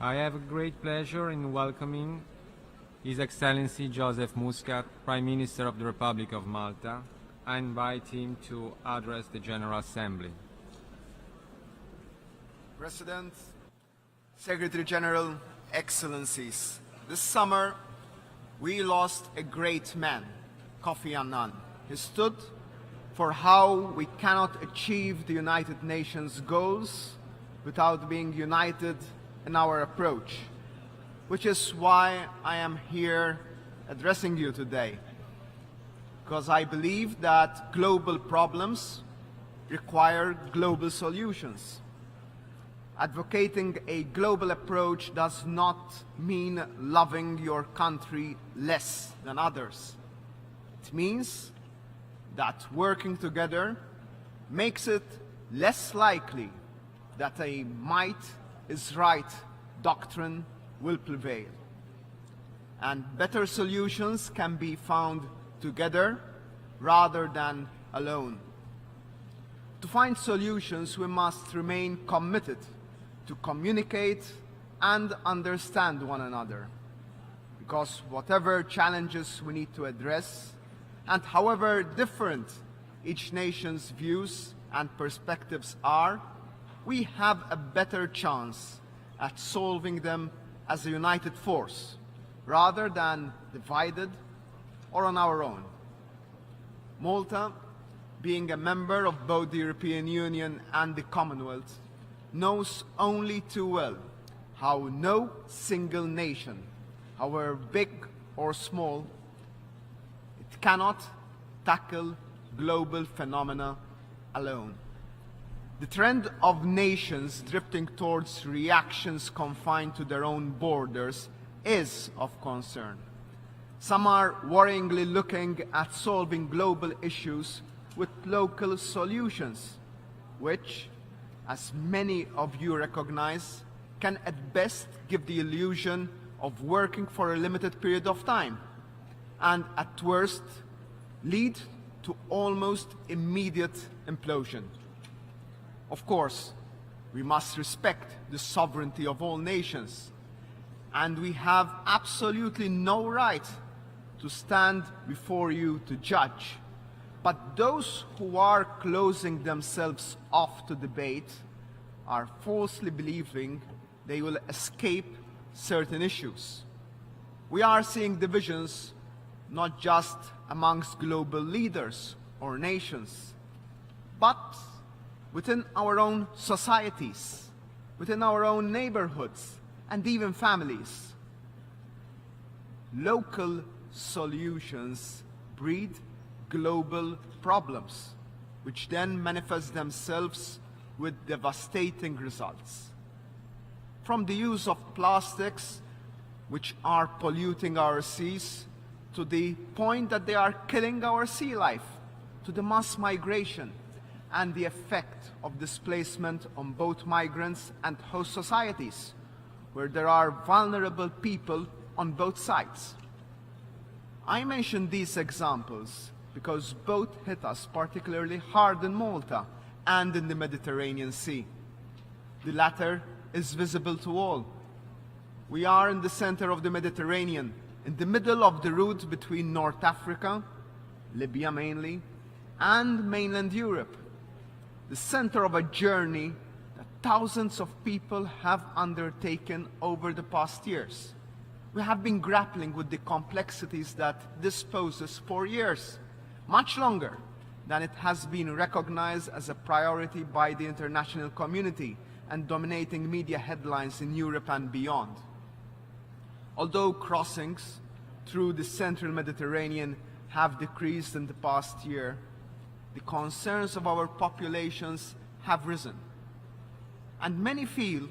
I have a great pleasure in welcoming His Excellency Joseph Muscat, Prime Minister of the Republic of Malta. I invite him to address the General Assembly. President, Secretary General, Excellencies, this summer we lost a great man, Kofi Annan. He stood for how we cannot achieve the United Nations goals without being united in our approach, which is why I am here addressing you today, because I believe that global problems require global solutions. Advocating a global approach does not mean loving your country less than others. It means that working together makes it less likely that a might is right doctrine will prevail. And better solutions can be found together rather than alone. To find solutions, we must remain committed to communicate and understand one another, because whatever challenges we need to address, and however different each nation's views and perspectives are, we have a better chance at solving them as a united force, rather than divided or on our own. Malta, being a member of both the European Union and the Commonwealth, knows only too well how no single nation, however big or small, it cannot tackle global phenomena alone. The trend of nations drifting towards reactions confined to their own borders is of concern. Some are worryingly looking at solving global issues with local solutions, which, as many of you recognize, can at best give the illusion of working for a limited period of time, and at worst lead to almost immediate implosion. Of course, we must respect the sovereignty of all nations, and we have absolutely no right to stand before you to judge. But those who are closing themselves off to debate are falsely believing they will escape certain issues. We are seeing divisions not just amongst global leaders or nations, but within our own societies, within our own neighborhoods, and even families. Local solutions breed global problems, which then manifest themselves with devastating results. From the use of plastics, which are polluting our seas, to the point that they are killing our sea life, to the mass migration and the effect of displacement on both migrants and host societies, where there are vulnerable people on both sides. I mention these examples because both hit us particularly hard in Malta and in the Mediterranean Sea. The latter is visible to all. We are in the center of the Mediterranean, in the middle of the route between North Africa, Libya mainly, and mainland Europe, the center of a journey that thousands of people have undertaken over the past years. We have been grappling with the complexities that this poses for years, much longer than it has been recognized as a priority by the international community and dominating media headlines in Europe and beyond. Although crossings through the central Mediterranean have decreased in the past year, the concerns of our populations have risen. And many feel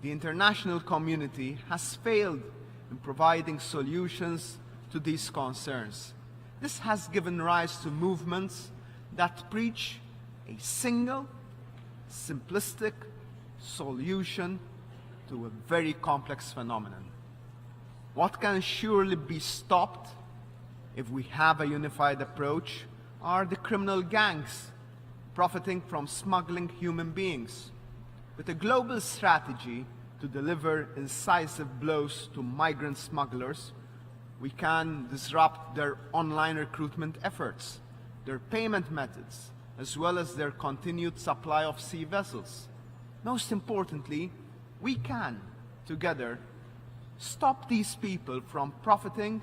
the international community has failed in providing solutions to these concerns. This has given rise to movements that preach a single, simplistic solution to a very complex phenomenon. What can surely be stopped if we have a unified approach are the criminal gangs profiting from smuggling human beings. With a global strategy to deliver incisive blows to migrant smugglers, we can disrupt their online recruitment efforts, their payment methods, as well as their continued supply of sea vessels. Most importantly, we can, together, stop these people from profiting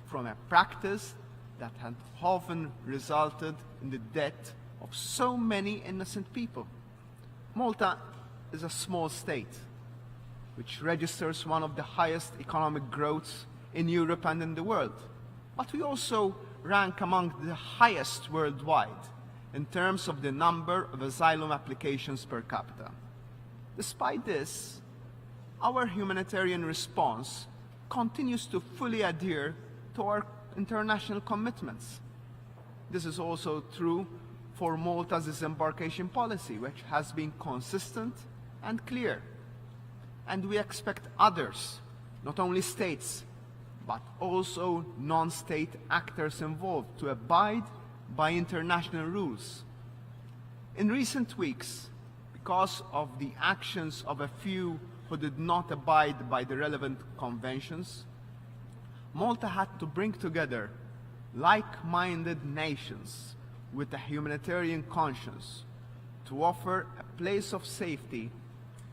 from a practice that had often resulted in the death of so many innocent people. Malta is a small state which registers one of the highest economic growths in Europe and in the world. But we also rank among the highest worldwide in terms of the number of asylum applications per capita. Despite this, our humanitarian response continues to fully adhere to our international commitments. This is also true for Malta's disembarkation policy, which has been consistent and clear. And we expect others, not only states, but also non-state actors involved, to abide by international rules. In recent weeks, because of the actions of a few who did not abide by the relevant conventions, Malta had to bring together like-minded nations with a humanitarian conscience to offer a place of safety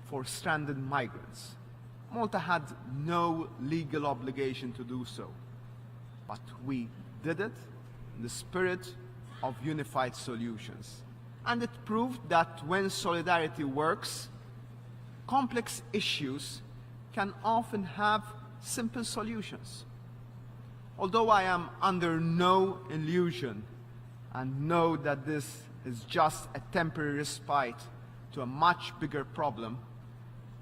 for stranded migrants. Malta had no legal obligation to do so, but we did it in the spirit of unified solutions. And it proved that when solidarity works, complex issues can often have simple solutions. Although I am under no illusion and know that this is just a temporary respite to a much bigger problem,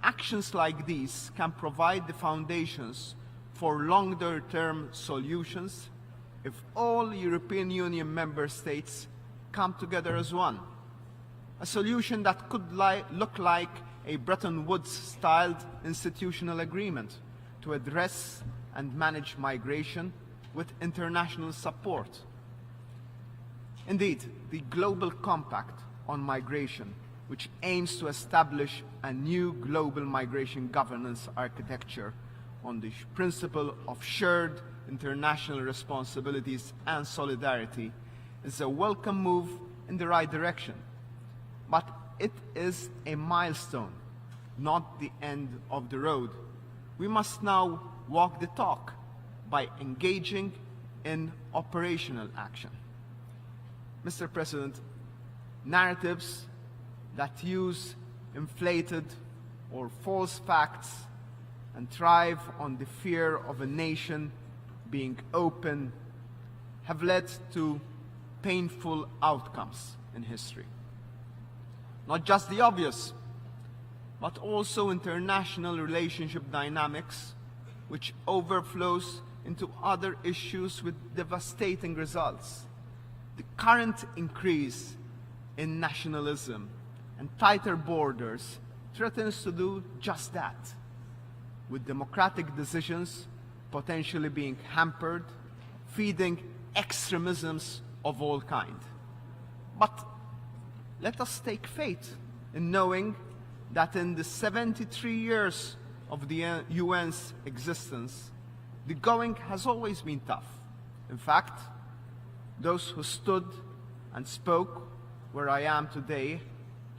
actions like these can provide the foundations for longer-term solutions if all European Union member states come together as one. A solution that could look like a Bretton Woods-styled institutional agreement to address and manage migration with international support. Indeed, the Global Compact on Migration, which aims to establish a new global migration governance architecture on the principle of shared international responsibilities and solidarity, is a welcome move in the right direction. But it is a milestone, not the end of the road. We must now walk the talk by engaging in operational action. Mr. President, narratives that use inflated or false facts and thrive on the fear of a nation being open have led to painful outcomes in history. Not just the obvious, but also international relationship dynamics, which overflows into other issues with devastating results. The current increase in nationalism and tighter borders threatens to do just that, with democratic decisions potentially being hampered, feeding extremisms of all kinds. But let us take faith in knowing that in the 73 years of the UN's existence, the going has always been tough. In fact, those who stood and spoke where I am today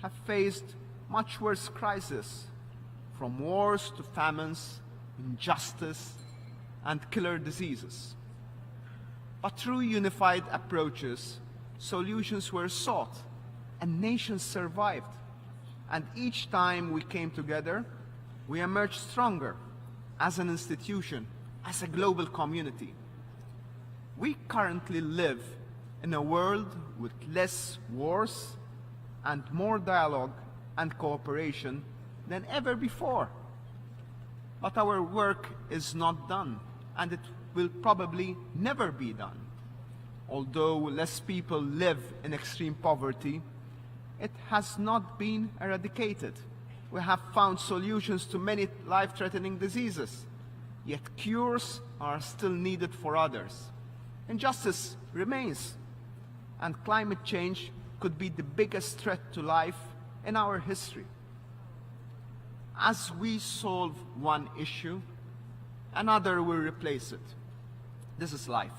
have faced much worse crises, from wars to famines, injustice, and killer diseases. But through unified approaches, solutions were sought and nations survived. And each time we came together, we emerged stronger as an institution, as a global community. We currently live in a world with less wars and more dialogue and cooperation than ever before. But our work is not done, and it will probably never be done. Although less people live in extreme poverty, it has not been eradicated. We have found solutions to many life-threatening diseases, yet cures are still needed for others. Injustice remains, and climate change could be the biggest threat to life in our history. as we solve one issue, another will replace it. This is life.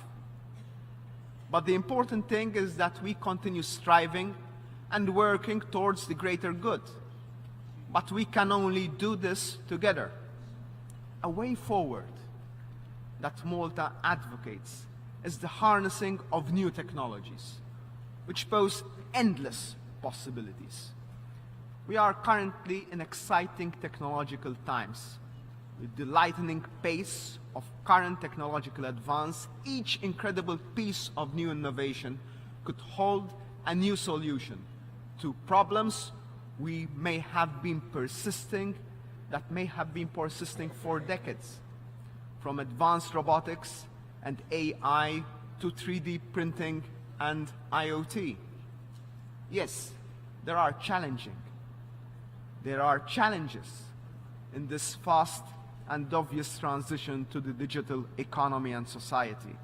But the important thing is that we continue striving and working towards the greater good. But we can only do this together. A way forward that Malta advocates is the harnessing of new technologies, which pose endless possibilities. We are currently in exciting technological times. With the lightning pace of current technological advance, each incredible piece of new innovation could hold a new solution to problems that may have been persisting for decades. From advanced robotics and AI to 3D printing and IoT. Yes, there are challenges in this fast and obvious transition to the digital economy and society.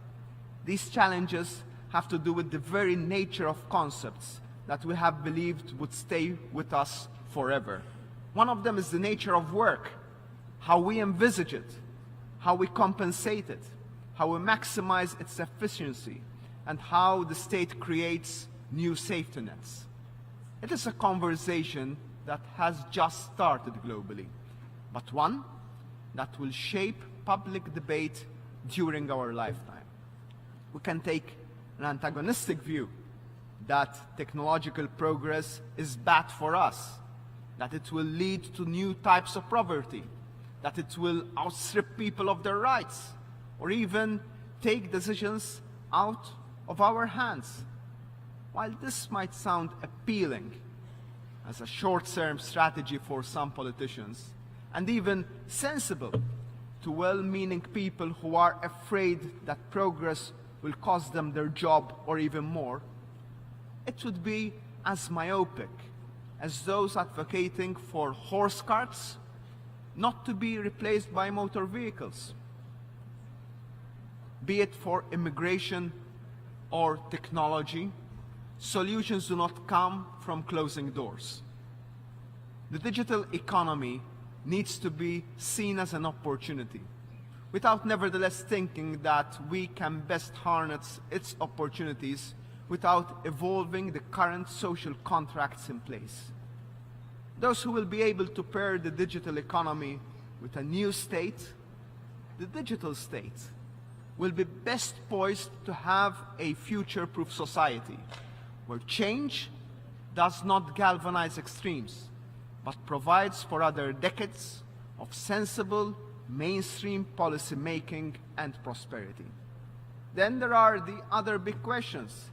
These challenges have to do with the very nature of concepts that we have believed would stay with us forever. One of them is the nature of work, how we envisage it, how we compensate it, how we maximize its efficiency, and how the state creates new safety nets. It is a conversation that has just started globally, but one that will shape public debate during our lifetime. We can take an antagonistic view that technological progress is bad for us, that it will lead to new types of poverty, that it will outstrip people of their rights, or even take decisions out of our hands. While this might sound appealing as a short-term strategy for some politicians, and even sensible to well-meaning people who are afraid that progress will cost them their job or even more, it would be as myopic as those advocating for horse carts not to be replaced by motor vehicles. Be it for immigration or technology, solutions do not come from closing doors. The digital economy needs to be seen as an opportunity, without nevertheless thinking that we can best harness its opportunities without evolving the current social contracts in place. Those who will be able to pair the digital economy with a new state, the digital state, will be best poised to have a future-proof society where change does not galvanize extremes, but provides for other decades of sensible, mainstream policy making and prosperity. Then there are the other big questions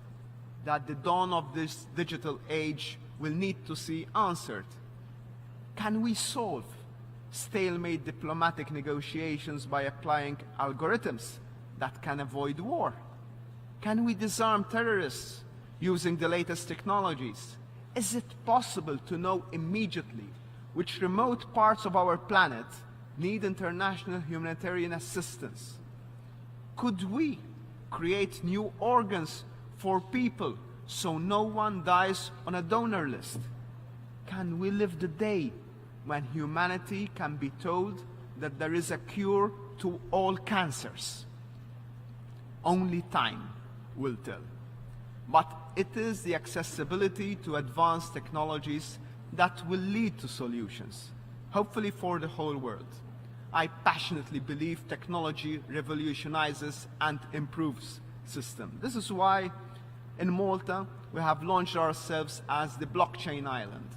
that the dawn of this digital age will need to see answered. Can we solve stalemate diplomatic negotiations by applying algorithms that can avoid war? Can we disarm terrorists using the latest technologies? Is it possible to know immediately which remote parts of our planet need international humanitarian assistance? Could we create new organs for people so no one dies on a donor list? Can we live the day when humanity can be told that there is a cure to all cancers? Only time will tell. But it is the accessibility to advanced technologies that will lead to solutions, hopefully for the whole world. I passionately believe technology revolutionizes and improves systems. This is why in Malta we have launched ourselves as the blockchain island,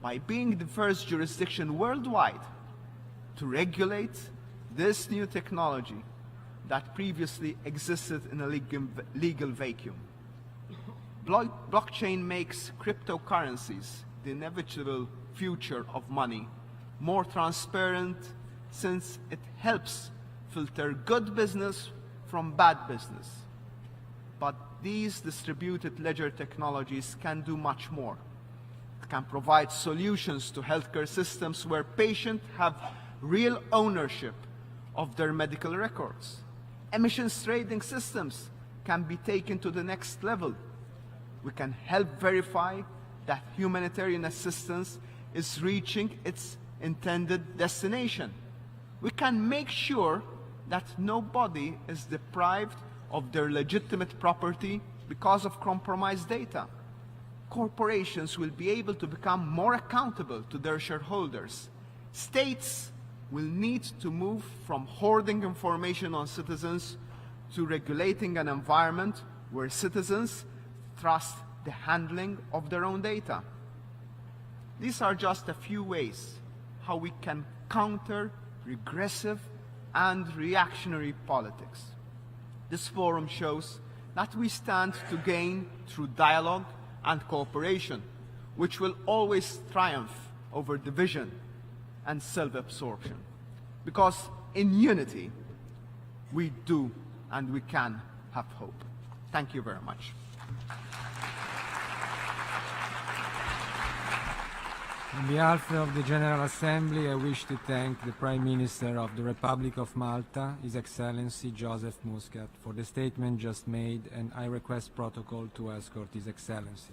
by being the first jurisdiction worldwide to regulate this new technology that previously existed in a legal vacuum. Blockchain makes cryptocurrencies, the inevitable future of money, more transparent, since it helps filter good business from bad business. But these distributed ledger technologies can do much more. It can provide solutions to healthcare systems where patients have real ownership of their medical records. Emissions trading systems can be taken to the next level. We can help verify that humanitarian assistance is reaching its intended destination. We can make sure that nobody is deprived of their legitimate property because of compromised data. Corporations will be able to become more accountable to their shareholders. States will need to move from hoarding information on citizens to regulating an environment where citizens trust the handling of their own data. These are just a few ways how we can counter regressive and reactionary politics. This forum shows that we stand to gain through dialogue and cooperation, which will always triumph over division and self-absorption. Because in unity, we do and we can have hope. Thank you very much. On behalf of the General Assembly, I wish to thank the Prime Minister of the Republic of Malta, His Excellency Joseph Muscat, for the statement just made, and I request protocol to escort His Excellency.